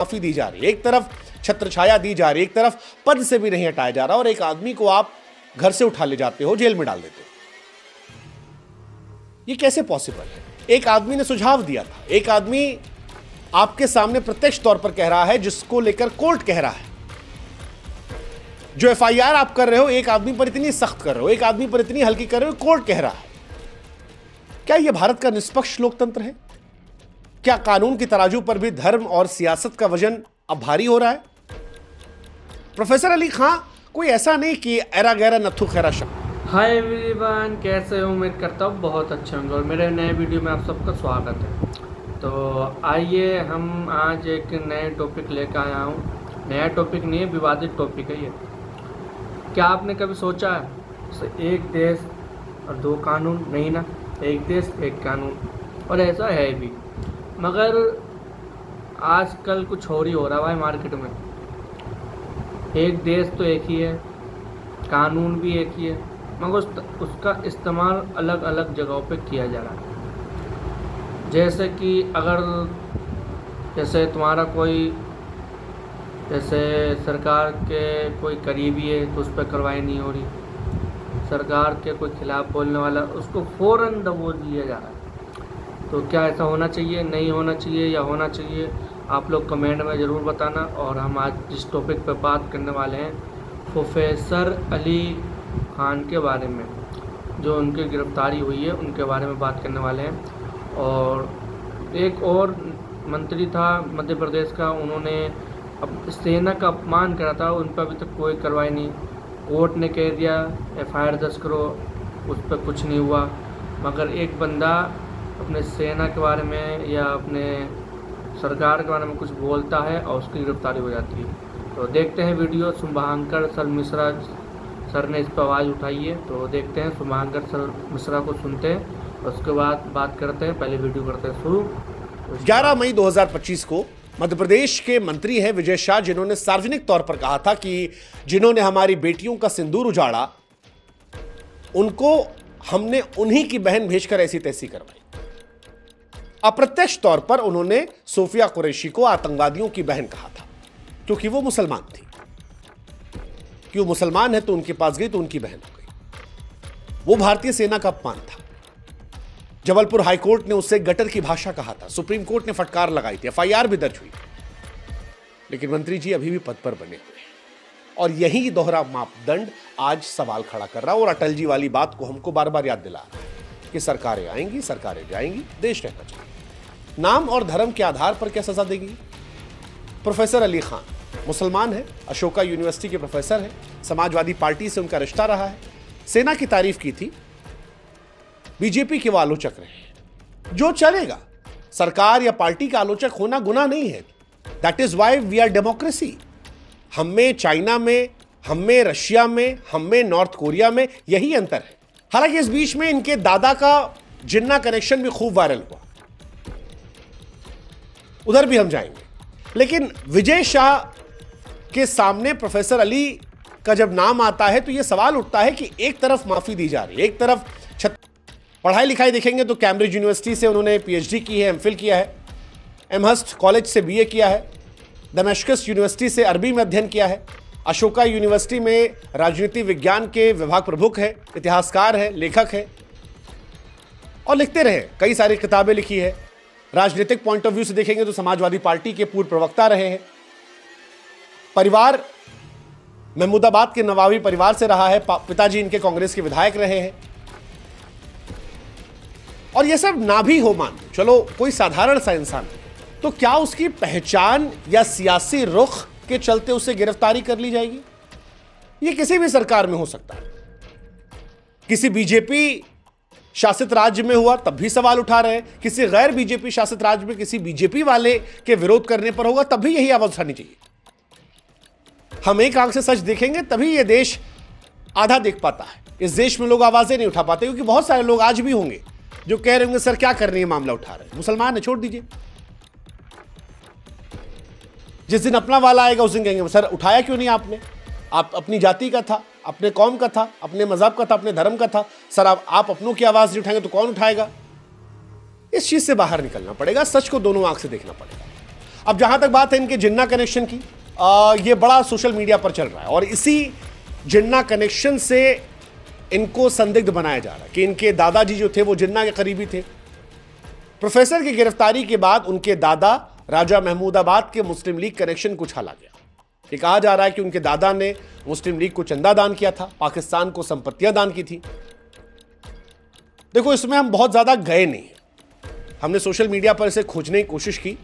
माफी दी जा रही है, एक तरफ छत्रछाया दी जा रही है, एक तरफ पद से भी नहीं हटाया जा रहा, और एक आदमी को आप घर से उठा ले जाते हो, जेल में डाल देते हो। ये कैसे पॉसिबल है? एक आदमी ने सुझाव दिया था, एक आदमी आपके सामने प्रत्यक्ष तौर पर कह रहा है, जिसको लेकर कोर्ट कह रहा है। जो एफआईआर आप कर रहे हो, एक आदमी पर इतनी सख्त कर रहे हो, एक आदमी पर इतनी हल्की कर रहे हो, कोर्ट कह रहा है। क्या यह भारत का निष्पक्ष लोकतंत्र है? क्या कानून की तराजू पर भी धर्म और सियासत का वजन अब भारी हो रहा है? प्रोफेसर अली खां कोई ऐसा नहीं कि एरा गैरा नथु खैरा शब्द। हाय एवरीवन, कैसे हो? उम्मीद करता हूँ बहुत अच्छे होंगे और मेरे नए वीडियो में आप सबका स्वागत है। तो आइए हम आज एक नए टॉपिक लेकर आया हूँ। नया टॉपिक नहीं है, विवादित टॉपिक है ये। क्या आपने कभी सोचा है एक देश और दो कानून? नहीं ना, एक देश एक कानून, और ऐसा है भी। मगर आजकल कुछ और ही हो रहा है भाई मार्केट में। एक देश तो एक ही है, कानून भी एक ही है, मगर उसका इस्तेमाल अलग अलग जगहों पे किया जा रहा है। जैसे कि अगर जैसे तुम्हारा कोई जैसे सरकार के कोई करीबी है तो उस पर कार्रवाई नहीं हो रही, सरकार के कोई खिलाफ बोलने वाला उसको फ़ौरन दबोच लिया जा रहा है। तो क्या ऐसा होना चाहिए, नहीं होना चाहिए, या होना चाहिए? आप लोग कमेंट में ज़रूर बताना। और हम आज जिस टॉपिक पर बात करने वाले हैं, प्रोफेसर अली खान के बारे में, जो उनकी गिरफ्तारी हुई है उनके बारे में बात करने वाले हैं। और एक और मंत्री था मध्य प्रदेश का, उन्होंने अब सेना का अपमान करा था, उन पर अभी तक कोई कार्रवाई नहीं। कोर्ट ने कह दिया एफआईआर दर्ज करो, उस पर कुछ नहीं हुआ। मगर एक बंदा अपने सेना के बारे में या अपने सरकार के बारे में कुछ बोलता है और उसकी गिरफ्तारी हो जाती है। तो देखते हैं video. Shubhankar sir Mishra sir ने इस पर आवाज़ उठाई है, तो देखते हैं। शुभांकर सर मिश्रा को सुनते हैं, उसके बाद बात करते हैं। पहले वीडियो करते हैं शुरू। 11 मई 2025 को मध्य प्रदेश के मंत्री हैं विजय शाह, जिन्होंने सार्वजनिक तौर पर कहा था कि जिन्होंने हमारी बेटियों का सिंदूर उजाड़ा, उनको हमने उन्हीं की बहन भेजकर ऐसी तैसी करवाई। अप्रत्यक्ष तौर पर उन्होंने सोफिया कुरैशी को आतंकवादियों की बहन कहा था, क्योंकि वो मुसलमान थी। कि वो मुसलमान है तो उनके पास गई तो उनकी बहन हो गई। वो भारतीय सेना का अपमान था। जबलपुर हाईकोर्ट ने उससे गटर की भाषा कहा था, सुप्रीम कोर्ट ने फटकार लगाई थी, एफआईआर भी दर्ज हुई। लेकिन मंत्री जी अभी भी पद पर बने हुए हैं, और यही दोहरा मापदंड आज सवाल खड़ा कर रहा है। और अटल जी वाली बात को हमको बार बार याद दिला रहा है कि सरकारें आएंगी, सरकारें जाएंगी, देश रहना चाहिए। नाम और धर्म के आधार पर क्या सजा देगी? प्रोफेसर अली खान मुसलमान है, अशोका यूनिवर्सिटी के प्रोफेसर है, समाजवादी पार्टी से उनका रिश्ता रहा है, सेना की तारीफ की थी, बीजेपी के वो आलोचक रहे। जो चलेगा, सरकार या पार्टी का आलोचक होना गुनाह नहीं है। That is why we are democracy. हम में चाइना में, हम में रशिया में, हम में नॉर्थ कोरिया में यही अंतर है। हालांकि इस बीच में इनके दादा का जिन्ना कनेक्शन भी खूब वायरल हुआ, उधर भी हम जाएंगे। लेकिन विजय शाह के सामने प्रोफेसर अली का जब नाम आता है तो यह सवाल उठता है कि एक तरफ माफी दी जा रही है, एक तरफ पढ़ाई लिखाई देखेंगे तो कैम्ब्रिज यूनिवर्सिटी से उन्होंने पीएचडी की है, एमफिल किया है, एमहर्स्ट कॉलेज से बीए किया है, दमेश्कस यूनिवर्सिटी से अरबी में अध्ययन किया है, अशोका यूनिवर्सिटी में राजनीति विज्ञान के विभाग प्रमुख है, इतिहासकार है, लेखक है, और लिखते रहे, कई सारी किताबें लिखी है। राजनीतिक पॉइंट ऑफ व्यू से देखेंगे तो समाजवादी पार्टी के पूर्व प्रवक्ता रहे हैं। परिवार महमूदाबाद के नवाबी परिवार से रहा है, पिताजी इनके कांग्रेस के विधायक रहे हैं। और यह सब ना भी हो, मान चलो कोई साधारण सा इंसान, तो क्या उसकी पहचान या सियासी रुख के चलते उसे गिरफ्तारी कर ली जाएगी? यह किसी भी सरकार में हो सकता है। किसी बीजेपी शासित राज्य में हुआ तब भी सवाल उठा रहे हैं, किसी गैर बीजेपी शासित राज्य में किसी बीजेपी वाले के विरोध करने पर होगा तब भी यही आवाज उठानी चाहिए। हम एक आंख से सच देखेंगे तभी यह देश आधा देख पाता है। इस देश में लोग आवाजें नहीं उठा पाते, क्योंकि बहुत सारे लोग आज भी होंगे जो कह रहे होंगे सर क्या कर रही है, मामला उठा रहे हैं, मुसलमान है, छोड़ दीजिए। जिस दिन अपना वाला आएगा उस दिन कहेंगे सर उठाया क्यों नहीं आपने, आप अपनी जाति का था, अपने कौम का था, अपने मजहब का था, अपने धर्म का था, सर आप अपनों की आवाज नहीं उठाएंगे तो कौन उठाएगा? इस चीज से बाहर निकलना पड़ेगा, सच को दोनों आंख से देखना पड़ेगा। अब जहां तक बात है इनके जिन्ना कनेक्शन की, ये बड़ा सोशल मीडिया पर चल रहा है और इसी जिन्ना कनेक्शन से इनको संदिग्ध बनाया जा रहा है कि इनके दादाजी जो थे वो जिन्ना के करीबी थे। प्रोफेसर की गिरफ्तारी के बाद उनके दादा राजा महमूदाबाद के मुस्लिम लीग कनेक्शन को उछाला गया। ये कहा जा रहा है कि उनके दादा ने मुस्लिम लीग को चंदा दान किया था, पाकिस्तान को संपत्तियां दान की थी। देखो, इसमें हम बहुत ज्यादा गए नहीं, हमने सोशल मीडिया पर इसे खोजने की कोशिश की,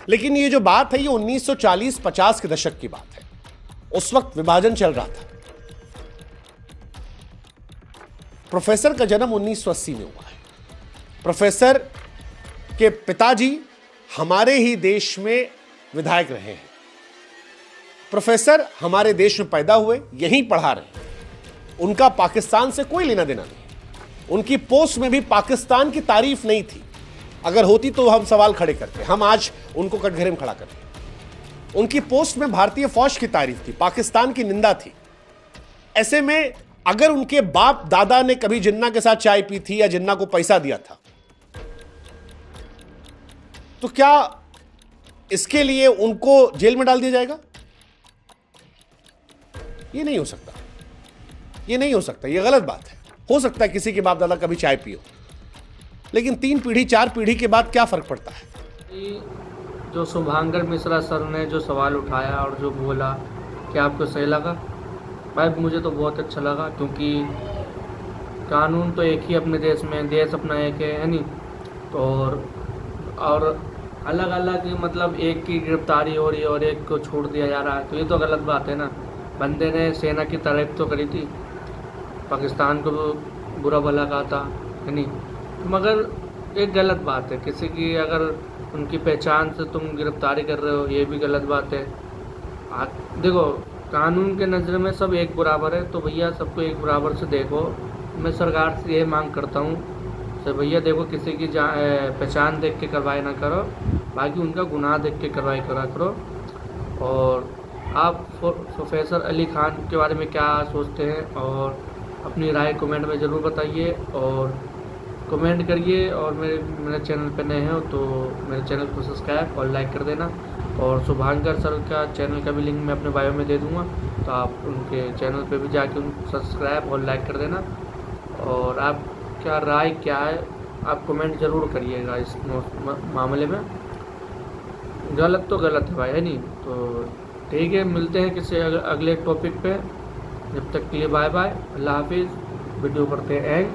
लेकिन ये जो बात है ये 1940-50 के दशक की बात है। उस वक्त विभाजन चल रहा था। प्रोफेसर का जन्म 1980 में हुआ है। प्रोफेसर के पिताजी हमारे ही देश में विधायक रहे हैं। प्रोफेसर हमारे देश में पैदा हुए, यहीं पढ़ा रहे। उनका पाकिस्तान से कोई लेना देना नहीं। उनकी पोस्ट में भी पाकिस्तान की तारीफ नहीं थी। अगर होती तो हम सवाल खड़े करते, हम आज उनको कटघरे में खड़ा करते। उनकी पोस्ट में भारतीय फौज की तारीफ थी, पाकिस्तान की निंदा थी। ऐसे में अगर उनके बाप दादा ने कभी जिन्ना के साथ चाय पी थी या जिन्ना को पैसा दिया था, तो क्या इसके लिए उनको जेल में डाल दिया जाएगा? ये नहीं हो सकता, ये नहीं हो सकता, ये गलत बात है। हो सकता है किसी के बाप दादा कभी चाय पियो, लेकिन 3 पीढ़ी 4 पीढ़ी के बाद क्या फर्क पड़ता है? जो शुभांकर मिश्रा सर ने जो सवाल उठाया और जो बोला, क्या आपको सही लगा? भाई मुझे तो बहुत अच्छा लगा, क्योंकि कानून तो एक ही अपने देश में, देश अपना एक है नहीं? तो और अलग अलग मतलब एक की गिरफ्तारी हो रही है और एक को छोड़ दिया जा रहा है, तो ये तो गलत बात है ना। बंदे ने सेना की तारीफ तो करी थी, पाकिस्तान को बुरा भला कहा था, है नहीं? मगर एक गलत बात है, किसी की अगर उनकी पहचान से तुम गिरफ्तारी कर रहे हो, ये भी गलत बात है। देखो, कानून के नज़र में सब एक बराबर है, तो भैया सबको एक बराबर से देखो। मैं सरकार से ये मांग करता हूँ तो भैया देखो, किसी की पहचान देख के कार्रवाई ना करो, बाकी उनका गुनाह देख के कार्रवाई करा करो। और आप प्रोफेसर अली खान के बारे में क्या सोचते हैं, और अपनी राय कमेंट में ज़रूर बताइए और कमेंट करिए। और मेरे चैनल पे नए हो तो मेरे चैनल को सब्सक्राइब और लाइक कर देना। और शुभांकर सर का चैनल का भी लिंक मैं अपने बायो में दे दूंगा, तो आप उनके चैनल पे भी जाके उनको सब्सक्राइब और लाइक कर देना। और आपका राय क्या है, आप कमेंट ज़रूर करिएगा इस मामले में। गलत तो गलत है भाई, है नहीं? तो ठीक है, मिलते हैं किसी अगले टॉपिक पे। जब तक के लिए बाय बाय, अल्लाह हाफिज़। वीडियो करते हैं एंड